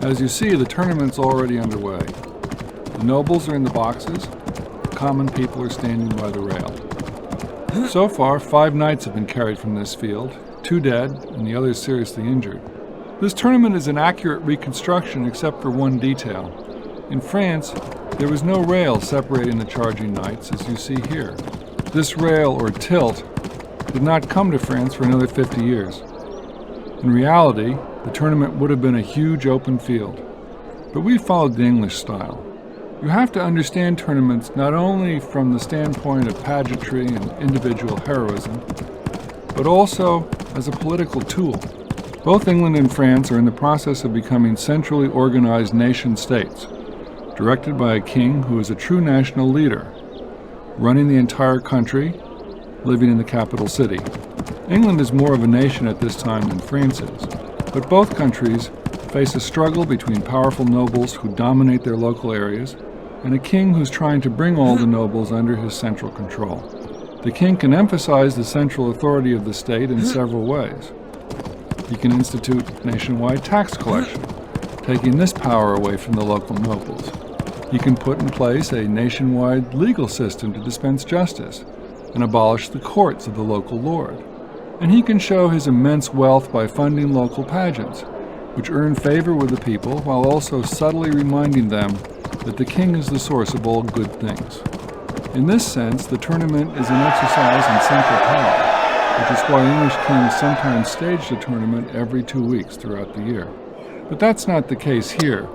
As you see, the tournament's already underway. The nobles are in the boxes, the common people are standing by the rail. So far, 5 knights have been carried from this field, 2 dead and the others seriously injured. This tournament is an accurate reconstruction except for one detail. In France, there was no rail separating the charging knights, as you see here. This rail, or tilt, did not come to France for another 50 years. In reality, the tournament would have been a huge open field, but we followed the English style. You have to understand tournaments not only from the standpoint of pageantry and individual heroism, but also as a political tool. Both England and France are in the process of becoming centrally organized nation-states, directed by a king who is a true national leader, running the entire country, living in the capital city. England is more of a nation at this time than France is, but both countries face a struggle between powerful nobles who dominate their local areas and a king who's trying to bring all the nobles under his central control. The king can emphasize the central authority of the state in several ways. He can institute nationwide tax collection, taking this power away from the local nobles. He can put in place a nationwide legal system to dispense justice and abolish the courts of the local lord. And he can show his immense wealth by funding local pageants, which earn favor with the people while also subtly reminding them that the king is the source of all good things. In this sense, the tournament is an exercise in central power, which is why English kings sometimes stage the tournament every 2 weeks throughout the year. But that's not the case here.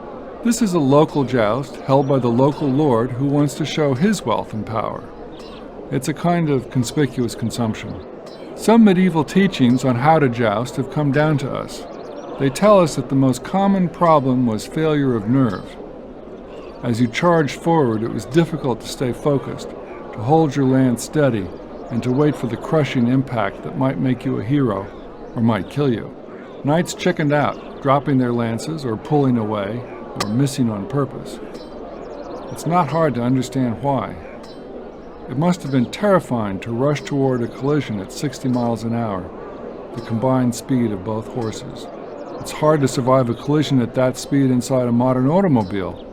This is a local joust held by the local lord who wants to show his wealth and power. It's a kind of conspicuous consumption. Some medieval teachings on how to joust have come down to us. They tell us that the most common problem was failure of nerve. As you charged forward, it was difficult to stay focused, to hold your lance steady, and to wait for the crushing impact that might make you a hero or might kill you. Knights chickened out, dropping their lances or pulling away or missing on purpose. It's not hard to understand why. It must have been terrifying to rush toward a collision at 60 miles an hour, the combined speed of both horses. It's hard to survive a collision at that speed inside a modern automobile,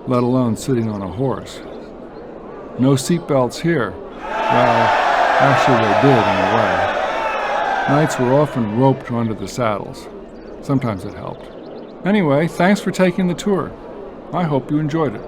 let alone sitting on a horse. No seatbelts here. Well, actually they did in a way. Knights were often roped onto the saddles. Sometimes it helped. Anyway, thanks for taking the tour. I hope you enjoyed it.